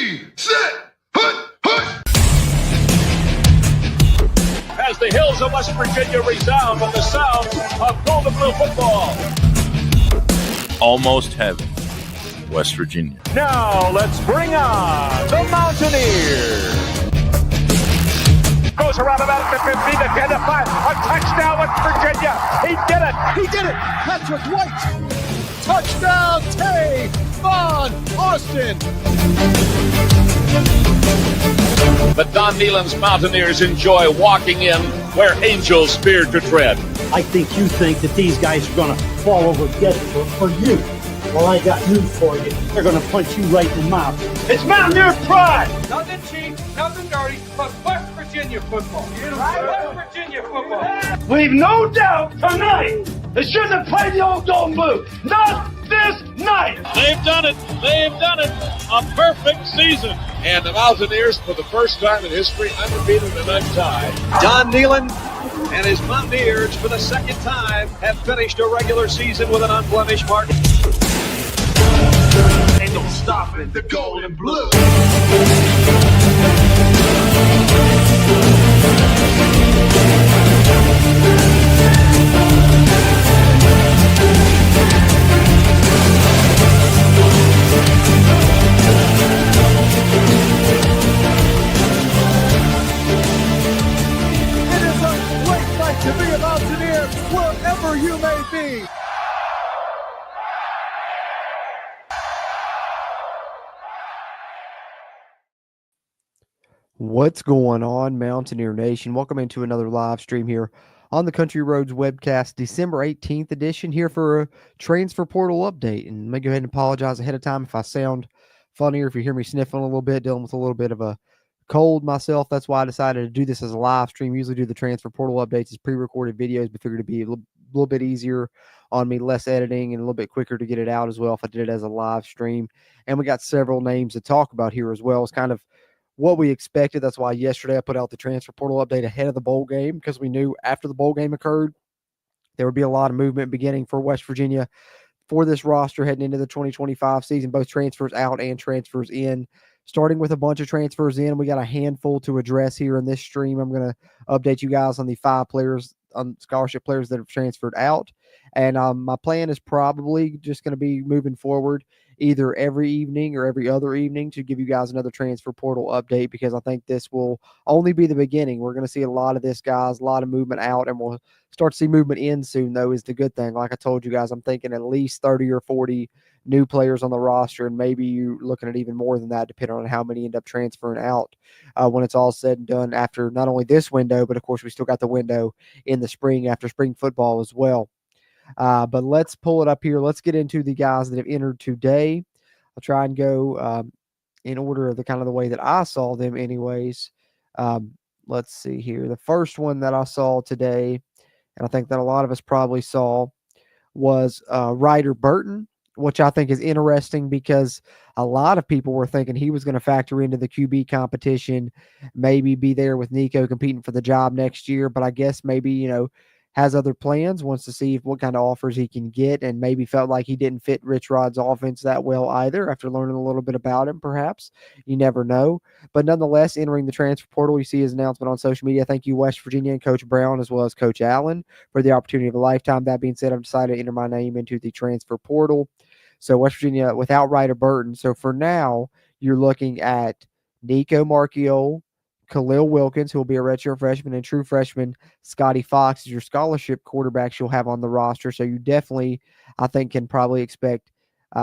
Ready, set, hut, hut. As the hills of West Virginia resound with the sound of Golden Blue football. Almost heaven, West Virginia. Now let's bring on the Mountaineers. Goes around about the 50 to 10 to 5. A touchdown West Virginia. He did it. He did it. Patrick White. Touchdown, Tay Von Austin. The Don Nehlen's Mountaineers enjoy walking in where angels fear to tread. I think you think that these guys are going to fall over dead for you. Well, I got news for you. They're going to punch you right in the mouth. It's Mountaineer pride! Nothing cheap, nothing dirty, but West Virginia football. West Virginia football. Leave no doubt tonight. They shouldn't have played the old Golden Blue. Not this night. They've done it. They've done it. A perfect season. And the Mountaineers, for the first time in history, undefeated and untied. Don Nehlen and his Mountaineers, for the second time, have finished a regular season with an unblemished mark. Ain't no stopping the Golden Blue. It is a great night to be a Mountaineer wherever you may be. What's going on, Mountaineer Nation? Welcome into another live stream here on the Country Roads webcast, December 18th edition, here for a transfer portal update. And let me go ahead and apologize ahead of time if I sound funnier, if you hear me sniffling a little bit, dealing with a little bit of a cold myself. That's why I decided to do this as a live stream. Usually do the transfer portal updates as pre-recorded videos, but figured it'd be a little bit easier on me, less editing, and a little bit quicker to get it out as well if I did it as a live stream. And we got several names to talk about here as well. It's kind of what we expected. That's why yesterday I put out the transfer portal update ahead of the bowl game, because we knew after the bowl game occurred, there would be a lot of movement beginning for West Virginia for this roster heading into the 2025 season, both transfers out and transfers in. Starting with a bunch of transfers in, we got a handful to address here in this stream. I'm going to update you guys on the 5 players, on scholarship players that have transferred out. And my plan is probably just going to be moving forward either every evening or every other evening to give you guys another transfer portal update, because I think this will only be the beginning. We're going to see a lot of this, guys, a lot of movement out, and we'll start to see movement in soon, though, is the good thing. Like I told you guys, I'm thinking at least 30 or 40 new players on the roster, and maybe you're looking at even more than that, depending on how many end up transferring out when it's all said and done after not only this window, but of course we still got the window in the spring after spring football as well. But let's pull it up here. Let's get into the guys that have entered today. I'll try and go in order of the kind of the way that I saw them anyways. Let's see here. The first one that I saw today, and I think that a lot of us probably saw, was Ryder Burton, which I think is interesting because a lot of people were thinking he was going to factor into the QB competition, maybe be there with Nico competing for the job next year. But I guess maybe, has other plans, wants to see what kind of offers he can get, and maybe felt like he didn't fit Rich Rod's offense that well either after learning a little bit about him, perhaps. You never know. But nonetheless, entering the transfer portal, you see his announcement on social media. Thank you, West Virginia and Coach Brown, as well as Coach Allen, for the opportunity of a lifetime. That being said, I've decided to enter my name into the transfer portal. So West Virginia without Ryder Burton. So for now, you're looking at Nico Marchiol, Khalil Wilkins, who will be a redshirt freshman, and true freshman Scotty Fox is your scholarship quarterbacks you'll have on the roster. So you definitely, I think, can probably expect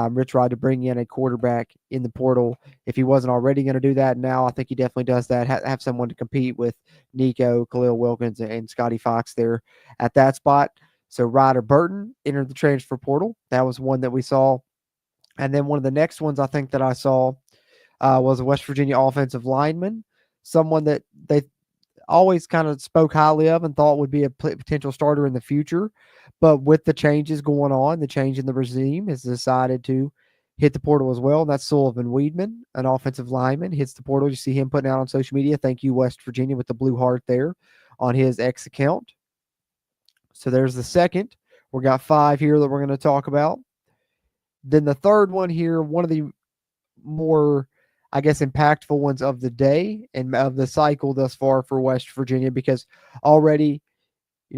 Rich Rod to bring in a quarterback in the portal. If he wasn't already going to do that now, I think he definitely does that. Have someone to compete with Nico, Khalil Wilkins, and Scotty Fox there at that spot. So Ryder Burton entered the transfer portal. That was one that we saw. And then one of the next ones I think that I saw was a West Virginia offensive lineman, someone that they always kind of spoke highly of and thought would be a potential starter in the future. But with the changes going on, the change in the regime, has decided to hit the portal as well. And that's Sullivan Weedman, an offensive lineman, hits the portal. You see him putting out on social media. Thank you, West Virginia, with the blue heart there on his X account. So there's the second. We got 5 here that we're going to talk about. Then the third one here, one of the more, I guess, impactful ones of the day and of the cycle thus far for West Virginia, because already,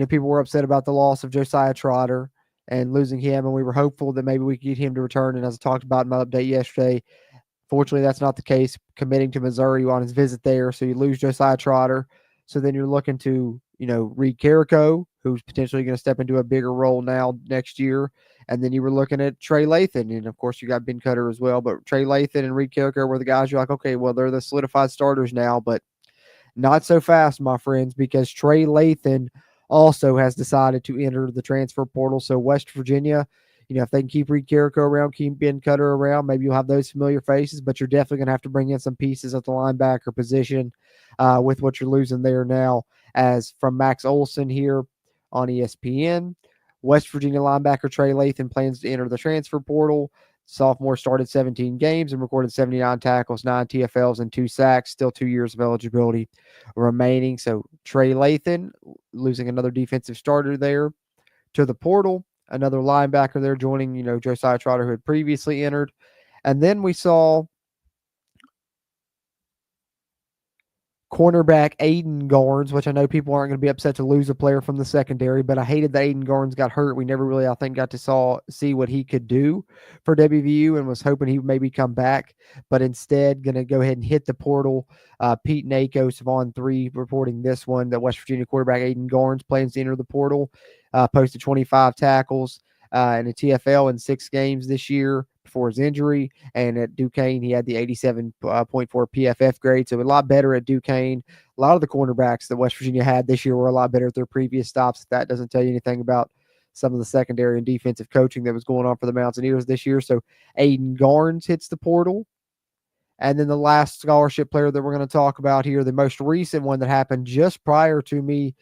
people were upset about the loss of Josiah Trotter and losing him, and we were hopeful that maybe we could get him to return. And as I talked about in my update yesterday, fortunately, that's not the case, committing to Missouri on his visit there. So you lose Josiah Trotter. So then you're looking to, Reed Carrico, who's potentially going to step into a bigger role now next year. And then you were looking at Trey Lathan. And, of course, you got Ben Cutter as well. But Trey Lathan and Reed Carrico were the guys you're like, okay, well, they're the solidified starters now. But not so fast, my friends, because Trey Lathan also has decided to enter the transfer portal. So West Virginia, if they can keep Reed Carrico around, keep Ben Cutter around, maybe you'll have those familiar faces, but you're definitely going to have to bring in some pieces at the linebacker position with what you're losing there now. As from Max Olson here on ESPN, West Virginia linebacker Trey Lathan plans to enter the transfer portal. Sophomore started 17 games and recorded 79 tackles, 9 TFLs, and 2 sacks. Still 2 years of eligibility remaining. So Trey Lathan losing another defensive starter there to the portal. Another linebacker there joining, Josiah Trotter, who had previously entered. And then we saw cornerback Aiden Garnes, which I know people aren't going to be upset to lose a player from the secondary, but I hated that Aiden Garnes got hurt. We never really, I think, got to see what he could do for WVU, and was hoping he would maybe come back, but instead going to go ahead and hit the portal. Pete Nako, Savon 3, reporting this one, that West Virginia quarterback Aiden Garnes plans to enter the portal. Posted 25 tackles in a TFL in 6 games this year before his injury. And at Duquesne, he had the 87.4 PFF grade, so a lot better at Duquesne. A lot of the cornerbacks that West Virginia had this year were a lot better at their previous stops. If that doesn't tell you anything about some of the secondary and defensive coaching that was going on for the Mountaineers this year. So Aiden Garnes hits the portal. And then the last scholarship player that we're going to talk about here, the most recent one that happened just prior to me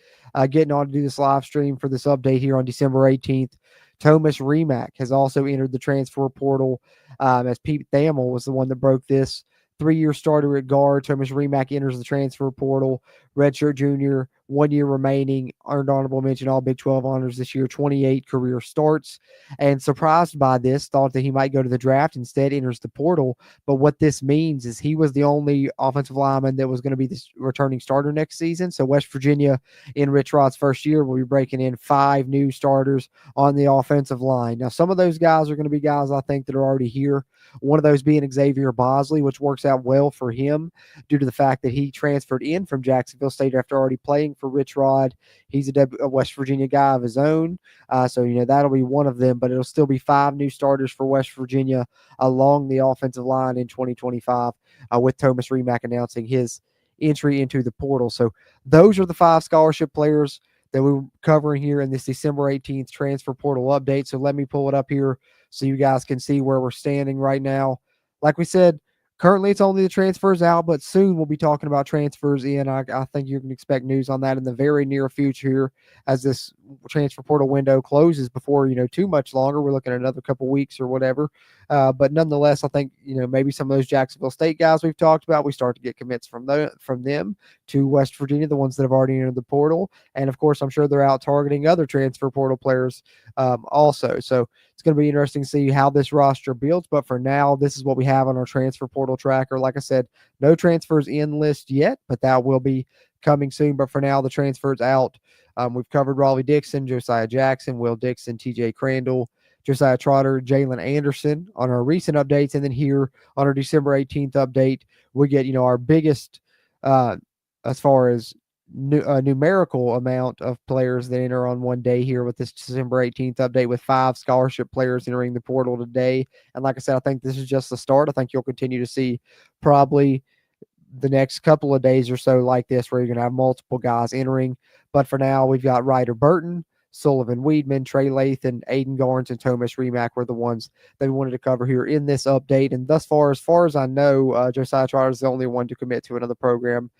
getting on to do this live stream for this update here on December 18th, Thomas Remack has also entered the transfer portal, as Pete Thamel was the one that broke this. 3-year starter at guard, Thomas Remack enters the transfer portal. Redshirt junior, 1 year remaining, earned honorable mention, all Big 12 honors this year, 28 career starts. And surprised by this, thought that he might go to the draft, instead enters the portal. But what this means is he was the only offensive lineman that was going to be the returning starter next season. So West Virginia, in Rich Rod's first year, will be breaking in 5 new starters on the offensive line. Now, some of those guys are going to be guys I think that are already here. One of those being Xavier Bosley, which works out well for him due to the fact that he transferred in from Jacksonville State after already playing for Rich Rod. He's a West Virginia guy of his own. So that'll be one of them, but it'll still be 5 new starters for West Virginia along the offensive line in 2025, with Thomas Remack announcing his entry into the portal. So those are the 5 scholarship players that we're covering here in this December 18th transfer portal update. So let me pull it up here so you guys can see where we're standing right now. Like we said, currently it's only the transfers out, but soon we'll be talking about transfers in. I think you can expect news on that in the very near future here as this transfer portal window closes before, too much longer. We're looking at another couple weeks or whatever. But nonetheless, I think, maybe some of those Jacksonville State guys we've talked about, we start to get commits from them to West Virginia, the ones that have already entered the portal. And of course, I'm sure they're out targeting other transfer portal players also. So it's going to be interesting to see how this roster builds. But for now, this is what we have on our transfer portal tracker. Like I said, no transfers in list yet, but that will be coming soon. But for now, the transfers out. We've covered Raleigh Dixon, Josiah Jackson, Will Dixon, TJ Crandall, Josiah Trotter, Jalen Anderson on our recent updates. And then here on our December 18th update, we get, our biggest, as far as numerical amount of players that enter on one day here with this December 18th update, with 5 scholarship players entering the portal today. And like I said, I think this is just the start. I think you'll continue to see probably the next couple of days or so like this, where you're going to have multiple guys entering. But for now, we've got Ryder Burton, Sullivan Weedman, Trey Lathan, Aiden Garnes, and Thomas Remack were the ones that we wanted to cover here in this update. And thus far as I know, Josiah Trotter is the only one to commit to another program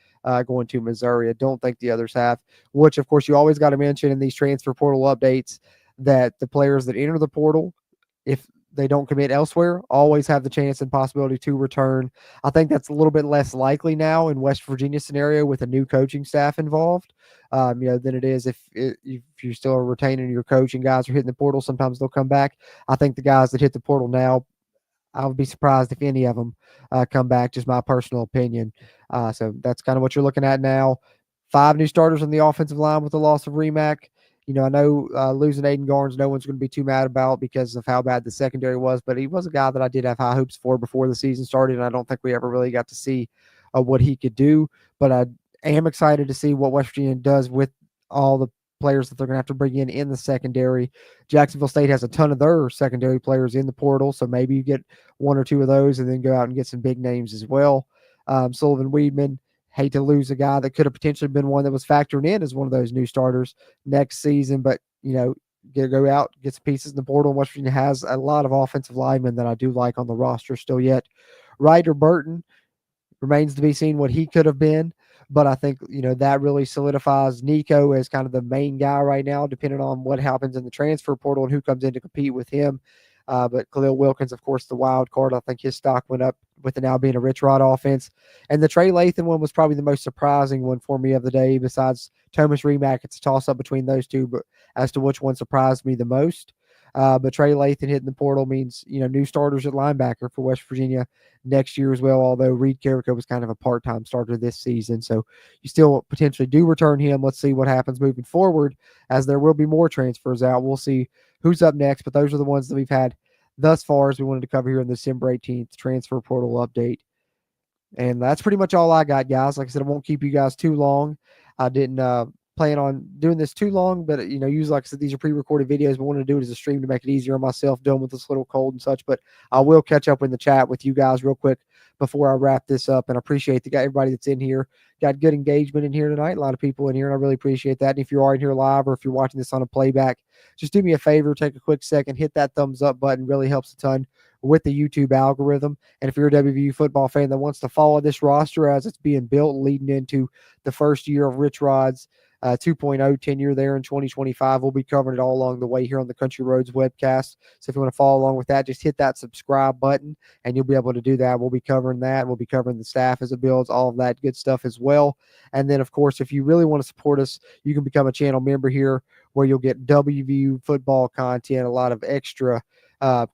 going to Missouri. I don't think the others have, which, of course, you always got to mention in these transfer portal updates that the players that enter the portal, if they don't commit elsewhere, always have the chance and possibility to return. I think that's a little bit less likely now in West Virginia scenario with a new coaching staff involved, than it is if you're still retaining your coach and guys are hitting the portal. Sometimes they'll come back. I think the guys that hit the portal now, I would be surprised if any of them come back, just my personal opinion. So that's kind of what you're looking at now. 5 new starters on the offensive line with the loss of Remack. I know losing Aiden Garnes, no one's going to be too mad about because of how bad the secondary was, but he was a guy that I did have high hopes for before the season started, and I don't think we ever really got to see what he could do. But I am excited to see what West Virginia does with all the players that they're going to have to bring in the secondary. Jacksonville State has a ton of their secondary players in the portal, so maybe you get 1 or 2 of those and then go out and get some big names as well. Sullivan Weedman, hate to lose a guy that could have potentially been one that was factored in as one of those new starters next season, but, go out, get some pieces in the portal. West Virginia has a lot of offensive linemen that I do like on the roster still yet. Ryder Burton, remains to be seen what he could have been, but I think, that really solidifies Nico as kind of the main guy right now, depending on what happens in the transfer portal and who comes in to compete with him. But Khalil Wilkins, of course, the wild card. I think his stock went up with it now being a Rich Rod offense. And the Trey Lean one was probably the most surprising one for me of the day. Besides Thomas Remack, it's a toss-up between those two, but as to which one surprised me the most. But Trey Lean hitting the portal means, new starters at linebacker for West Virginia next year as well, although Reed Carrico was kind of a part-time starter this season. So you still potentially do return him. Let's see what happens moving forward, as there will be more transfers out. We'll see who's up next, but those are the ones that we've had thus far as we wanted to cover here in the December 18th transfer portal update. And that's pretty much all I got, guys. Like I said, I won't keep you guys too long. I didn't plan on doing this too long, but usually, like I said, these are pre-recorded videos, but I wanted to do it as a stream to make it easier on myself, dealing with this little cold and such. But I will catch up in the chat with you guys real quick before I wrap this up. And I appreciate everybody that's in here. Got good engagement in here tonight. A lot of people in here, and I really appreciate that. And if you are in here live, or if you're watching this on a playback, just do me a favor, take a quick second, hit that thumbs up button. Really helps a ton with the YouTube algorithm. And if you're a WVU football fan that wants to follow this roster as it's being built leading into the first year of Rich Rod's 2.0 tenure there in 2025. We'll be covering it all along the way here on the Country Roads webcast. So if you want to follow along with that, just hit that subscribe button and you'll be able to do that. We'll be covering that. We'll be covering the staff as it builds, all of that good stuff as well. And then, of course, if you really want to support us, you can become a channel member here where you'll get WVU football content, a lot of extra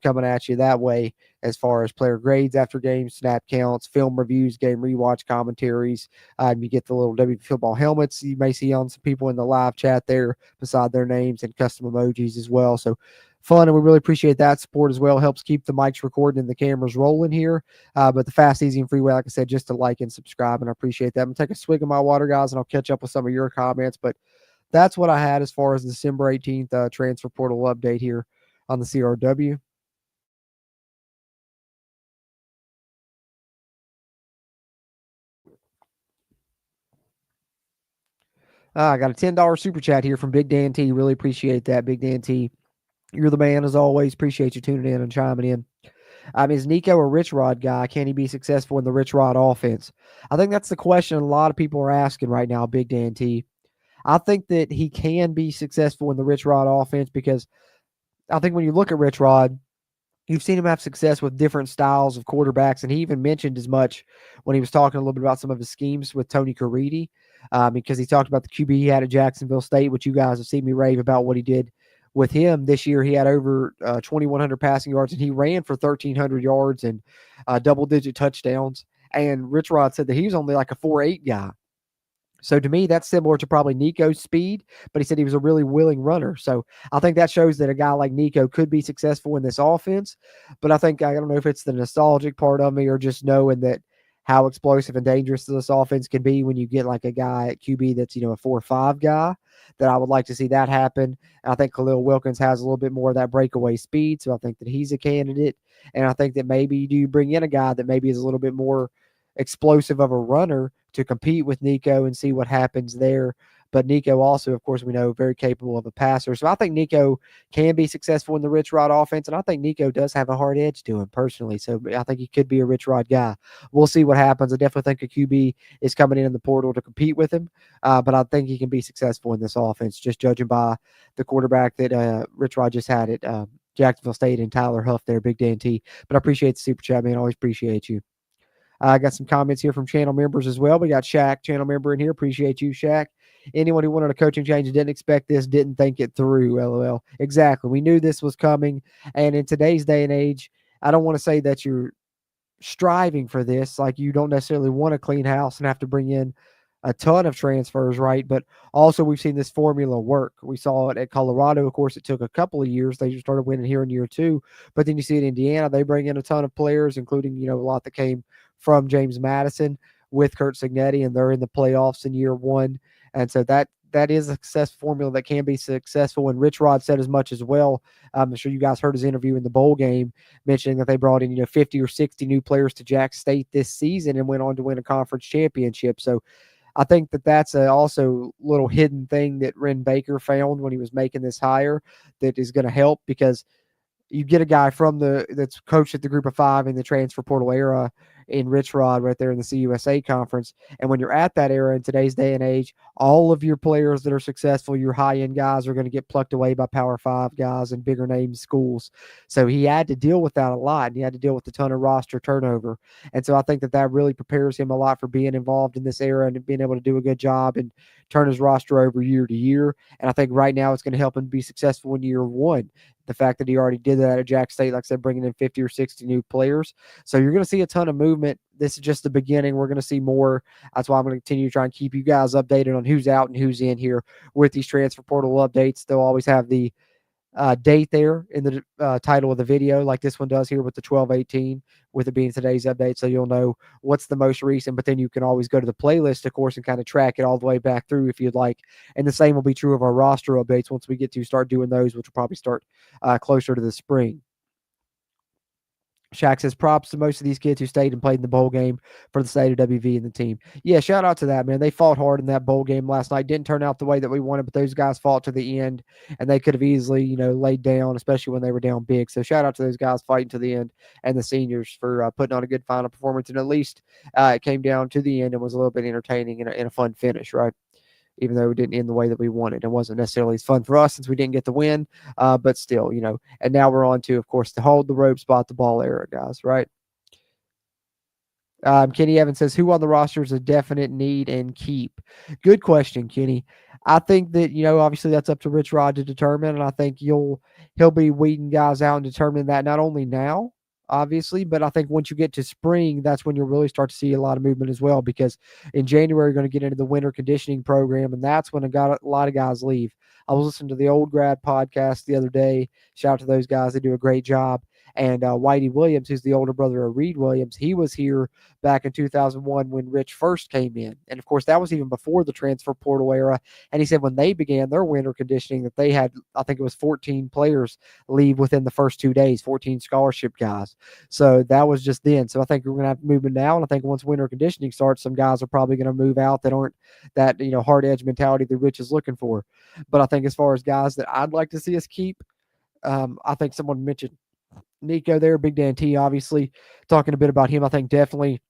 coming at you that way, as far as player grades after games, snap counts, film reviews, game rewatch commentaries. You get the little WVU football helmets you may see on some people in the live chat there beside their names, and custom emojis as well. So fun, and we really appreciate that support as well. Helps keep the mics recording and the cameras rolling here. But the fast, easy, and free way, like I said, just to like and subscribe, and I appreciate that. I'm going to take a swig of my water, guys, and I'll catch up with some of your comments. But that's what I had as far as the December 18th transfer portal update here on the CRW. I got a $10 super chat here from Big Dan T. Really appreciate that, Big Dan T. You're the man as always. Appreciate you tuning in and chiming in. Is Nico a Rich Rod guy? Can he be successful in the Rich Rod offense? I think that's the question a lot of people are asking right now, Big Dan T. I think that he can be successful in the Rich Rod offense, because I think when you look at Rich Rod, you've seen him have success with different styles of quarterbacks, and he even mentioned as much when he was talking a little bit about some of his schemes with Tony Caridi, because he talked about the QB he had at Jacksonville State, which you guys have seen me rave about what he did with him this year. He had over 2,100 passing yards, and he ran for 1,300 yards and double-digit touchdowns. And Rich Rod said that he was only like a 4.8 guy. So to me, that's similar to probably Nico's speed, but he said he was a really willing runner. So I think that shows that a guy like Nico could be successful in this offense. But I don't know if it's the nostalgic part of me or just knowing that how explosive and dangerous this offense can be when you get like a guy at QB that's, a 4-5 guy, that I would like to see that happen. And I think Khalil Wilkins has a little bit more of that breakaway speed. So I think that he's a candidate. And I think that maybe you bring in a guy that maybe is a little bit more explosive of a runner to compete with Nico and see what happens there. But Nico also, of course, we know, very capable of a passer. So I think Nico can be successful in the Rich Rod offense, and I think Nico does have a hard edge to him personally. So I think he could be a Rich Rod guy. We'll see what happens. I definitely think a QB is coming in the portal to compete with him, but I think he can be successful in this offense, just judging by the quarterback that Rich Rod just had at Jacksonville State and Tyler Huff there, Big Dan T. But I appreciate the super chat, man. Always appreciate you. I got some comments here from channel members as well. We got Shaq, channel member, in here. Appreciate you, Shaq. Anyone who wanted a coaching change and didn't expect this didn't think it through, LOL. Exactly. We knew this was coming. And in today's day and age, I don't want to say that you're striving for this. Like, you don't necessarily want to clean house and have to bring in a ton of transfers, right? But also, we've seen this formula work. We saw it at Colorado. Of course, it took a couple of years. They just started winning here in year 2. But then you see it in Indiana. They bring in a ton of players, including, a lot that came from James Madison with Kurt Signetti, and they're in the playoffs in year 1. And so that is a success formula that can be successful. And Rich Rod said as much as well. I'm sure you guys heard his interview in the bowl game mentioning that they brought in, 50 or 60 new players to Jack State this season and went on to win a conference championship. So I think that that's also a little hidden thing that Ren Baker found when he was making this hire that is going to help, because you get a guy that's coached at the Group of 5 in the transfer portal era in Rich Rod right there in the CUSA conference. And when you're at that era in today's day and age, all of your players that are successful, your high-end guys, are going to get plucked away by Power 5 guys and bigger name schools. So he had to deal with that a lot, and he had to deal with a ton of roster turnover. And so I think that really prepares him a lot for being involved in this era and being able to do a good job and turn his roster over year to year. And I think right now it's going to help him be successful in year 1. The fact that he already did that at Jack State, like I said, bringing in 50 or 60 new players. So you're going to see a ton of movement. This is just the beginning. We're going to see more. That's why I'm going to continue to try and keep you guys updated on who's out and who's in here with these transfer portal updates. They'll always have the date there in the title of the video, like this one does here with the 12/18, with it being today's update, so you'll know what's the most recent. But then you can always go to the playlist, of course, and kind of track it all the way back through if you'd like. And the same will be true of our roster updates once we get to start doing those, which will probably start closer to the spring. Shaq says props to most of these kids who stayed and played in the bowl game for the state of WV and the team. Yeah, shout out to that, man. They fought hard in that bowl game last night. Didn't turn out the way that we wanted, but those guys fought to the end, and they could have easily, laid down, especially when they were down big. So shout out to those guys fighting to the end, and the seniors for putting on a good final performance. And at least it came down to the end and was a little bit entertaining and a fun finish, right? Even though it didn't end the way that we wanted. It wasn't necessarily as fun for us since we didn't get the win, but still, and now we're on to, of course, the hold the rope spot the ball era, guys, right? Kenny Evans says, who on the roster is a definite need and keep? Good question, Kenny. I think that, obviously that's up to Rich Rod to determine, and I think he'll be weeding guys out and determining that not only now, obviously, but I think once you get to spring, that's when you'll really start to see a lot of movement as well, because in January, you're going to get into the winter conditioning program, and that's when a lot of guys leave. I was listening to the Old Grad podcast the other day. Shout out to those guys. They do a great job. And Whitey Williams, who's the older brother of Reed Williams, he was here back in 2001 when Rich first came in. And, of course, that was even before the transfer portal era. And he said when they began their winter conditioning that they had, I think it was 14 players leave within the first 2 days, 14 scholarship guys. So that was just then. So I think we're going to have movement now. And I think once winter conditioning starts, some guys are probably going to move out that aren't that, hard edge mentality that Rich is looking for. But I think as far as guys that I'd like to see us keep, I think someone mentioned Nico there, Big Dan T, obviously talking a bit about him. I think definitely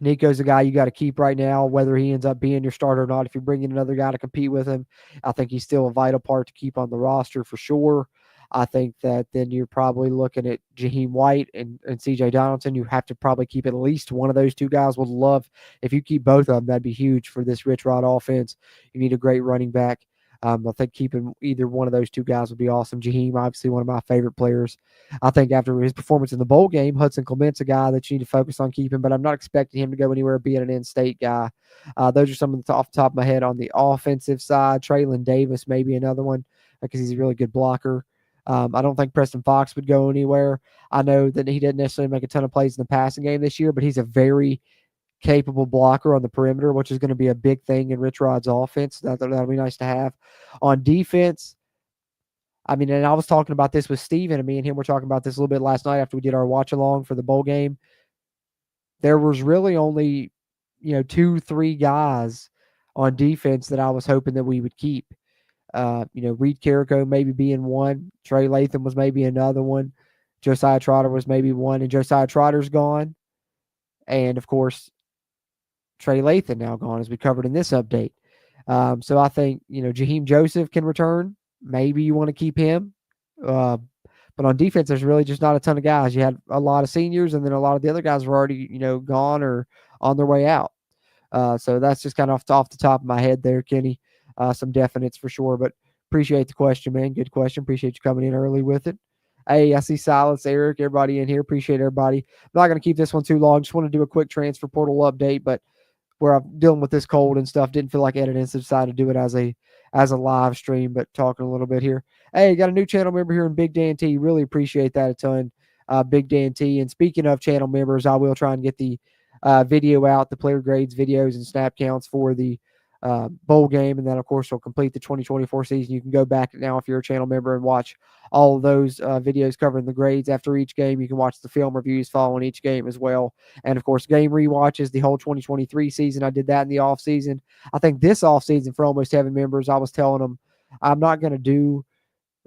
Nico's a guy you got to keep right now, whether he ends up being your starter or not. If you're bringing another guy to compete with him, I think he's still a vital part to keep on the roster for sure. I think that then you're probably looking at Jaheim White and CJ Donaldson. You have to probably keep at least one of those two guys. Would love if you keep both of them. That'd be huge for this Rich Rod offense. You need a great running back. I think keeping either one of those two guys would be awesome. Jaheim, obviously one of my favorite players. I think after his performance in the bowl game, Hudson Clement's a guy that you need to focus on keeping, but I'm not expecting him to go anywhere being an in-state guy. Those are some of the off the top of my head on the offensive side. Traylon Davis may be another one because he's a really good blocker. I don't think Preston Fox would go anywhere. I know that he didn't necessarily make a ton of plays in the passing game this year, but he's a very capable blocker on the perimeter, which is going to be a big thing in Rich Rod's offense. That'll be nice to have. On defense, I mean, and I was talking about this with Steven, and me and him were talking about this a little bit last night after we did our watch-along for the bowl game. There was really only, 2-3 guys on defense that I was hoping that we would keep. Reed Carrico maybe being one. Trey Latham was maybe another one. Josiah Trotter was maybe one, and Josiah Trotter's gone. And, of course, Trey Latham now gone, as we covered in this update. So I think, Jaheim Joseph can return. Maybe you want to keep him. But on defense, there's really just not a ton of guys. You had a lot of seniors, and then a lot of the other guys were already, gone or on their way out. So that's just kind of off the top of my head there, Kenny. Some definites for sure, but appreciate the question, man. Good question. Appreciate you coming in early with it. Hey, I see Silas, Eric, everybody in here. Appreciate everybody. I'm not going to keep this one too long. Just want to do a quick transfer portal update, but where I'm dealing with this cold and stuff, didn't feel like editing, so decided to do it as a live stream, but talking a little bit here. Hey, got a new channel member here in Big Dan T. Really appreciate that a ton, Big Dan T. And speaking of channel members, I will try and get the video out, the player grades videos and snap counts for the bowl game, and then of course will complete the 2024 season. You can go back now if you're a channel member and watch all of those videos covering the grades after each game. You can watch the film reviews following each game as well, and of course game rewatches the whole 2023 season. I did that in the off season. I think this off season for almost heaven members, I was telling them I'm not going to do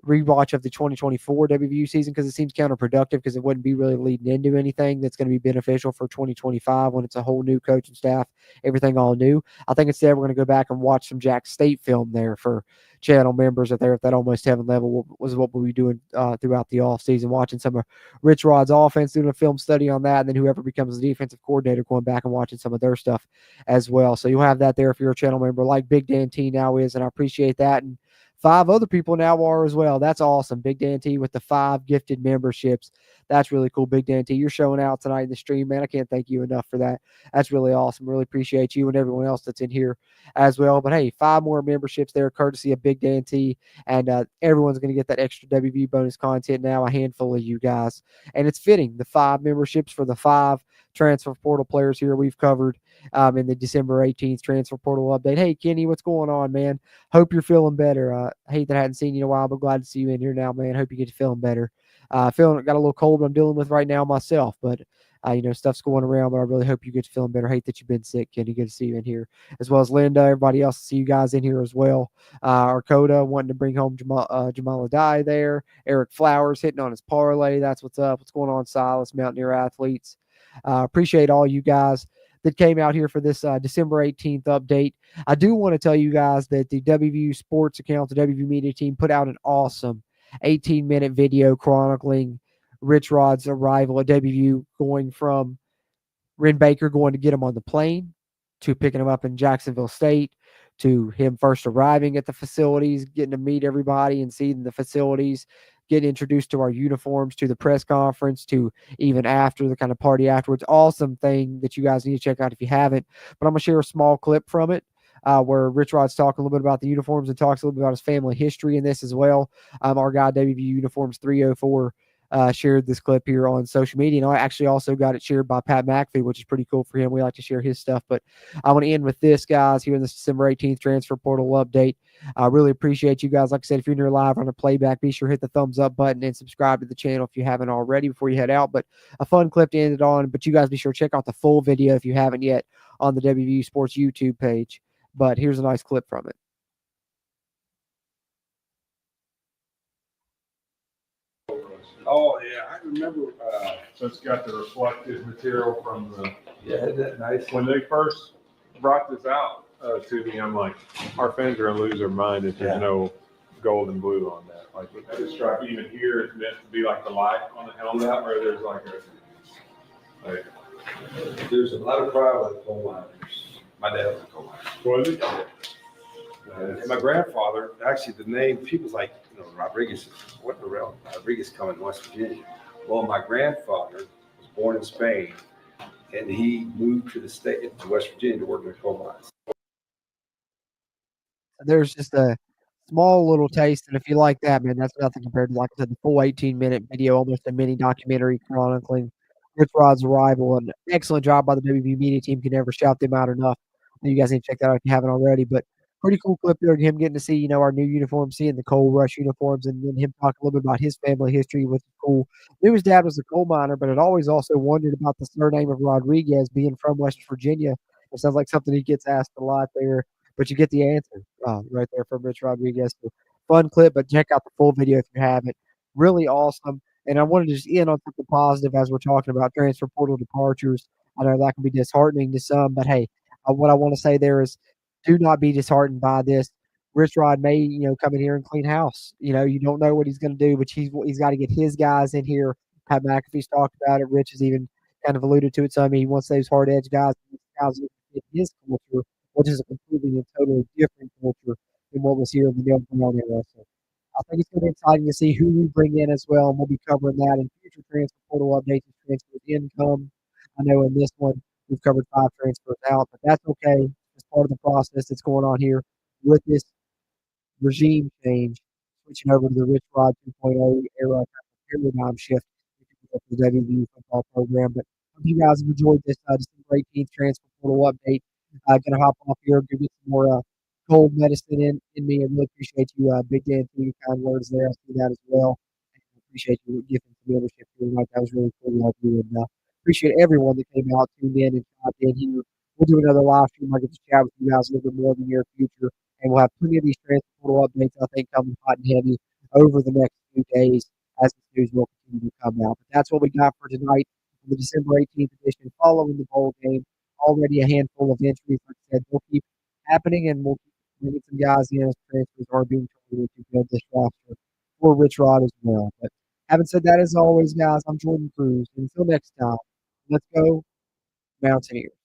rewatch of the 2024 WVU season because it seems counterproductive, because it wouldn't be really leading into anything that's going to be beneficial for 2025 when it's a whole new coaching staff, everything all new. I think instead we're going to go back and watch some Jack State film there for channel members at that almost heaven level was what we'll be doing throughout the off season, watching some of Rich Rod's offense, doing a film study on that, and then whoever becomes the defensive coordinator going back and watching some of their stuff as well. So you'll have that there if you're a channel member like Big Dan T now is, and I appreciate that. And 5 other people now are as well. That's awesome. Big Dan T with the 5 gifted memberships. That's really cool, Big Dan T. You're showing out tonight in the stream, man. I can't thank you enough for that. That's really awesome. Really appreciate you and everyone else that's in here as well. But hey, 5 more memberships there, courtesy of Big Dan T. And everyone's going to get that extra WV bonus content now, a handful of you guys. And it's fitting, the 5 memberships for the 5 transfer portal players here we've covered in the December 18th transfer portal update. Hey, Kenny, what's going on, man? Hope you're feeling better. Hate that I hadn't seen you in a while, but glad to see you in here now, man. Hope you get feeling better. Got a little cold I'm dealing with right now myself, but stuff's going around, but I really hope you get feeling better. Hate that you've been sick, Kenny. Good to see you in here, as well as Linda, everybody else. See you guys in here as well. Arcoda wanting to bring home Jamal Adai there. Eric Flowers hitting on his parlay. That's what's up. What's going on, Silas, Mountaineer athletes? Appreciate all you guys that came out here for this December 18th update. I do want to tell you guys that the WVU Sports account, the WVU Media team, put out an awesome 18-minute video chronicling Rich Rod's arrival at WVU, going from Ren Baker going to get him on the plane, to picking him up in Jacksonville State, to him first arriving at the facilities, getting to meet everybody and seeing the facilities, getting introduced to our uniforms, to the press conference, to even after the kind of party afterwards. Awesome thing that you guys need to check out if you haven't. But I'm going to share a small clip from it where Rich Rod's talking a little bit about the uniforms and talks a little bit about his family history in this as well. Our guy, WVU Uniforms 304, shared this clip here on social media. And I actually also got it shared by Pat McAfee, which is pretty cool for him. We like to share his stuff. But I want to end with this, guys, here in this December 18th transfer portal update. I really appreciate you guys. Like I said, if you're in here live on a playback, be sure to hit the thumbs up button and subscribe to the channel if you haven't already before you head out. But a fun clip to end it on. But you guys be sure to check out the full video if you haven't yet on the WVU Sports YouTube page. But here's a nice clip from it. Oh yeah, I remember. So it's got the reflective material from the. Yeah, isn't that nice? When they first brought this out to me, I'm like, our fans are gonna lose their mind if there's no gold and blue on that. Like this stripe, even here, it's meant to be like the light on the helmet, where there's like There's a lot of pride with coal miners. My dad was a coal miner. Was it? And my grandfather, actually, the name, people's like, Rodriguez, what the real Rodriguez coming in West Virginia. Well, my grandfather was born in Spain, and he moved to to West Virginia to work in the coal mines. There's just a small little taste, and if you like that, man, that's nothing compared to, like I said, the full 18-minute video, almost a mini documentary chronicling Rich Rod's arrival. An excellent job by the WVU Media team. Can never shout them out enough. You guys need to check that out if you haven't already. But pretty cool clip there of him getting to see, our new uniforms, seeing the Coal Rush uniforms, and then him talking a little bit about his family history, which is cool. Knew his dad was a coal miner, but had always also wondered about the surname of Rodriguez being from West Virginia. It sounds like something he gets asked a lot there, but you get the answer right there from Rich Rodriguez. So fun clip, but check out the full video if you haven't. Really awesome. And I wanted to just end on something positive as we're talking about transfer portal departures. I know that can be disheartening to some, but hey, what I want to say there is, do not be disheartened by this. Rich Rod may, come in here and clean house. You don't know what he's going to do, but he's got to get his guys in here. Pat McAfee's talked about it. Rich has even kind of alluded to it. So, he wants those hard edge guys in his culture, which is a completely and totally different culture than what was here in the Neil Brown era. So I think it's going to be exciting to see who we bring in as well, and we'll be covering that in future transfer portal updates and transfers income. I know in this one we've covered 5 transfers out, but that's okay. It's part of the process that's going on here with this regime change, switching over to the Rich Rod 2.0 era paradigm shift for the WVU football program. But hope you guys have enjoyed this December 18th transfer portal update. Going to hop off here and give you some more cold medicine in me. I really appreciate you, Big Dan, for your kind words there. I see that as well. And I appreciate you giving some membership here tonight. That was really cool to help you. And appreciate everyone that came out, tuned in, and popped in here. We'll do another live stream. I'll get to chat with you guys a little bit more in the near future. And we'll have plenty of these transfer portal updates, I think, coming hot and heavy over the next few days as this news will continue to come out. But that's what we got for tonight on the December 18th edition following the bowl game. Already a handful of entries. Like I said, they'll keep happening, and we'll keep bringing some guys in as transfers are being targeted to build this roster for Rich Rod as well. But having said that, as always, guys, I'm Jordan Cruz. And until next time, let's go Mountaineers.